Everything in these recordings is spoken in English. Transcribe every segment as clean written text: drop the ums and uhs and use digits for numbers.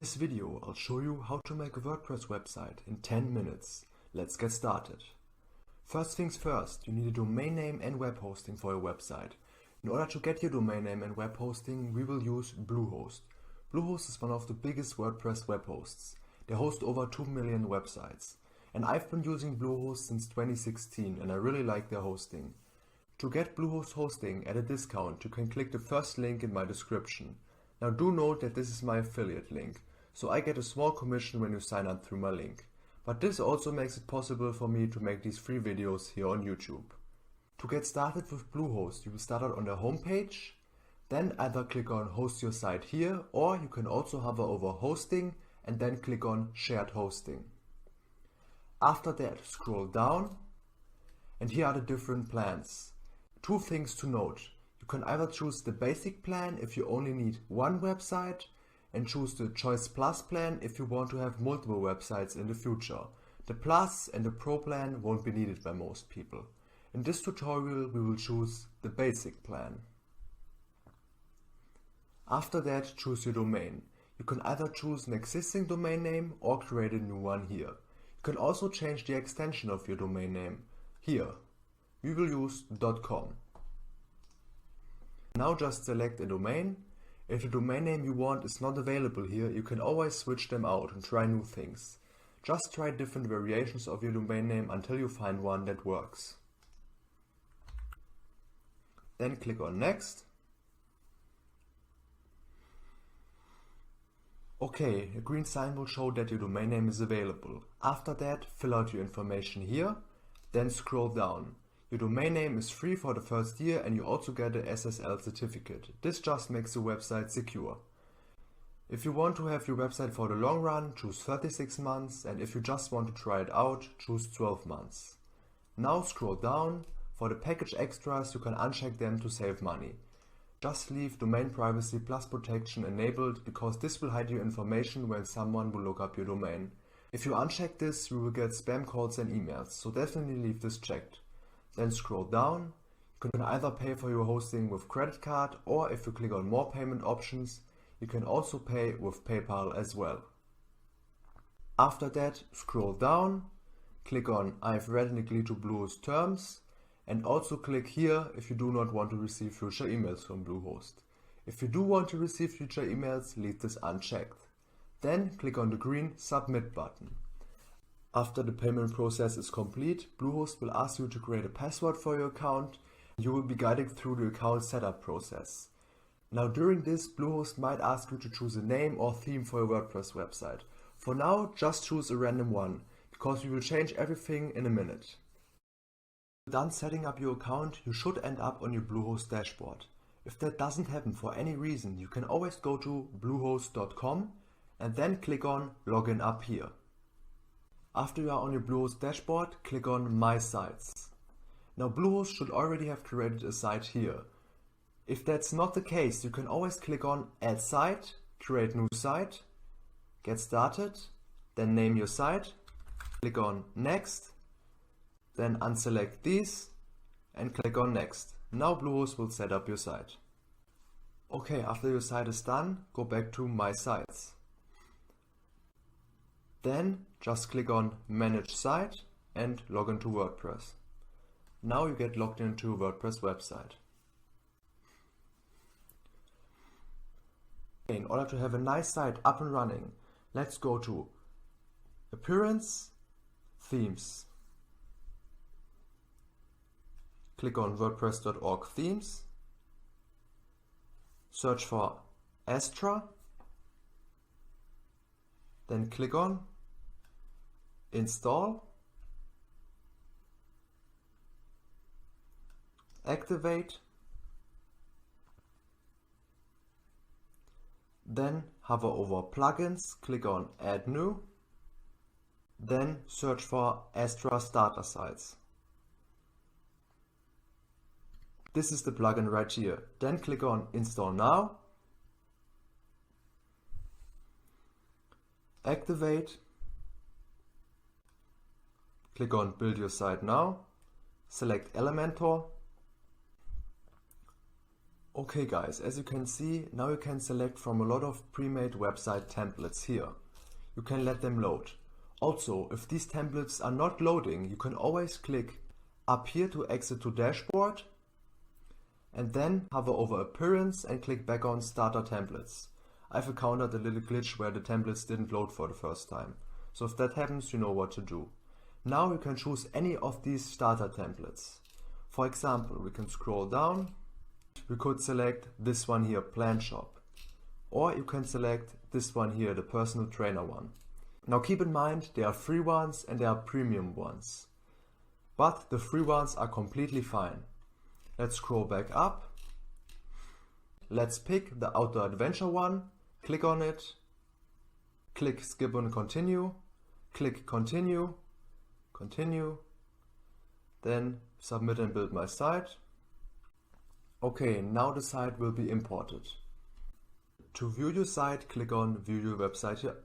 In this video, I'll show you how to make a WordPress website in 10 minutes. Let's get started. First things first, you need a domain name and web hosting for your website. In order to get your domain name and web hosting, we will use Bluehost. Bluehost is one of the biggest WordPress web hosts. They host over 2 million websites. And I've been using Bluehost since 2016 and I really like their hosting. To get Bluehost hosting at a discount, you can click the first link in my description. Now do note that this is my affiliate link, so I get a small commission when you sign up through my link. But this also makes it possible for me to make these free videos here on YouTube. To get started with Bluehost, you will start out on their homepage, then either click on Host Your Site here, or you can also hover over Hosting and then click on Shared Hosting. After that, scroll down, and here are the different plans. Two things to note. You can either choose the basic plan if you only need one website, and choose the Choice Plus plan if you want to have multiple websites in the future. The Plus and the Pro plan won't be needed by most people. In this tutorial we will choose the basic plan. After that, choose your domain. You can either choose an existing domain name or create a new one here. You can also change the extension of your domain name. Here, we will use .com. Now just select a domain. If the domain name you want is not available here, you can always switch them out and try new things. Just try different variations of your domain name until you find one that works. Then click on Next. Okay, a green sign will show that your domain name is available. After that, fill out your information here, then scroll down. Your domain name is free for the first year and you also get a SSL certificate. This just makes your website secure. If you want to have your website for the long run, choose 36 months, and if you just want to try it out, choose 12 months. Now scroll down. For the package extras, you can uncheck them to save money. Just leave domain privacy plus protection enabled, because this will hide your information when someone will look up your domain. If you uncheck this, you will get spam calls and emails, so definitely leave this checked. Then scroll down. You can either pay for your hosting with credit card, or if you click on more payment options, you can also pay with PayPal as well. After that, scroll down, click on I've read and agree to Bluehost terms, and also click here if you do not want to receive future emails from Bluehost. If you do want to receive future emails, leave this unchecked. Then click on the green Submit button. After the payment process is complete, Bluehost will ask you to create a password for your account. You will be guided through the account setup process. Now during this, Bluehost might ask you to choose a name or theme for your WordPress website. For now, just choose a random one, because we will change everything in a minute. Done setting up your account, you should end up on your Bluehost dashboard. If that doesn't happen for any reason, you can always go to bluehost.com and then click on Login up here. After you are on your Bluehost dashboard, click on My Sites. Now Bluehost should already have created a site here. If that's not the case, you can always click on Add Site, Create New Site, Get Started, then name your site, click on Next, then unselect these and click on Next. Now Bluehost will set up your site. Okay, after your site is done, go back to My Sites. Then just click on Manage Site and log into WordPress. Now you get logged into a WordPress website. In order to have a nice site up and running, let's go to Appearance, Themes. Click on WordPress.org Themes. Search for Astra. Then click on Install, Activate, then hover over Plugins, click on Add New, then search for Astra Starter Sites. This is the plugin right here. Then click on Install Now, Activate, click on Build Your Site Now, select Elementor, Okay guys, as you can see, now you can select from a lot of pre-made website templates here. You can let them load. Also, if these templates are not loading, you can always click up here to exit to dashboard and then hover over appearance and click back on starter templates. I've encountered a little glitch where the templates didn't load for the first time. So if that happens, you know what to do. Now you can choose any of these starter templates. For example, we can scroll down. We could select this one here, Plan Shop. Or you can select this one here, the personal trainer one. Now keep in mind, there are free ones and there are premium ones. But the free ones are completely fine. Let's scroll back up. Let's pick the outdoor adventure one. Click on it. Click skip and continue. Click continue. Continue. Then submit and build my site. Okay, now the site will be imported. To view your site, click on View Your Website here.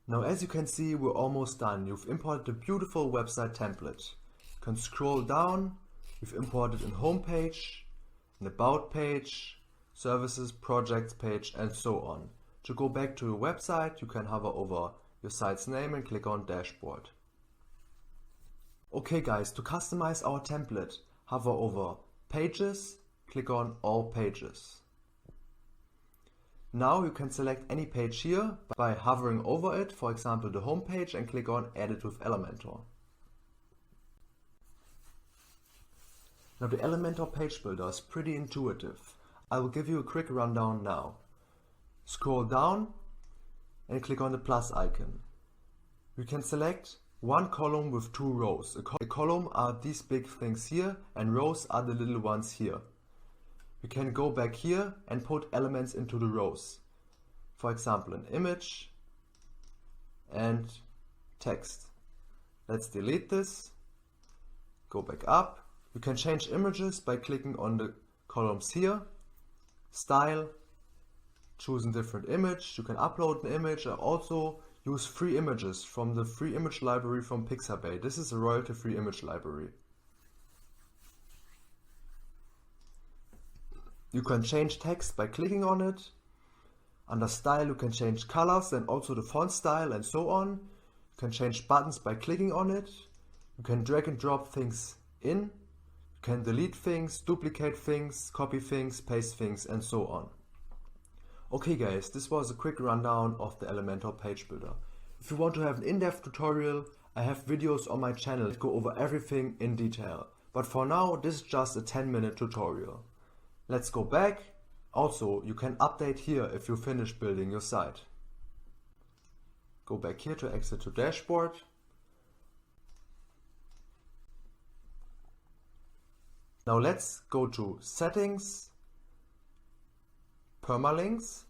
Now as you can see, we're almost done. You've imported a beautiful website template. You can scroll down. You've imported an home page, an about page, services, projects page, and so on. To go back to your website, you can hover over your site's name and click on Dashboard. Okay guys, to customize our template, hover over Pages, click on All Pages. Now you can select any page here by hovering over it, for example the home page, and click on Edit with Elementor. Now the Elementor page builder is pretty intuitive. I will give you a quick rundown now. Scroll down and click on the plus icon. You can select one column with two rows. A column are these big things here and rows are the little ones here. You can go back here and put elements into the rows. For example, an image and text. Let's delete this. Go back up. You can change images by clicking on the columns here. Style. Choosing different image. You can upload an image and also use free images from the free image library from Pixabay. This is a royalty-free image library. You can change text by clicking on it. Under style you can change colors and also the font style and so on. You can change buttons by clicking on it. You can drag and drop things in. You can delete things, duplicate things, copy things, paste things, and so on. Okay guys, this was a quick rundown of the Elementor page builder. If you want to have an in-depth tutorial, I have videos on my channel that go over everything in detail. But for now, this is just a 10-minute tutorial. Let's go back. Also, you can update here if you finish building your site. Go back here to exit to dashboard. Now let's go to settings, permalinks.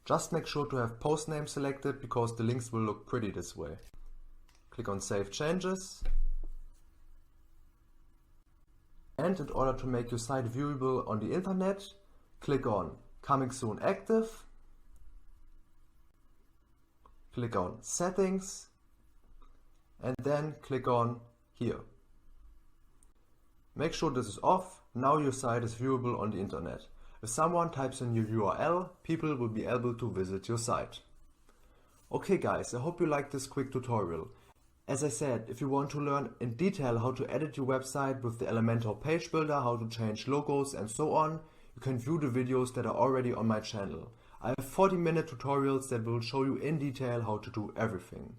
Just make sure to have post name selected because the links will look pretty this way. Click on Save Changes. And in order to make your site viewable on the internet, click on Coming Soon Active. Click on Settings. And then click on here. Make sure this is off. Now your site is viewable on the internet. If someone types in your URL, people will be able to visit your site. Okay guys, I hope you liked this quick tutorial. As I said, if you want to learn in detail how to edit your website with the Elementor page builder, how to change logos and so on, you can view the videos that are already on my channel. I have 40-minute tutorials that will show you in detail how to do everything.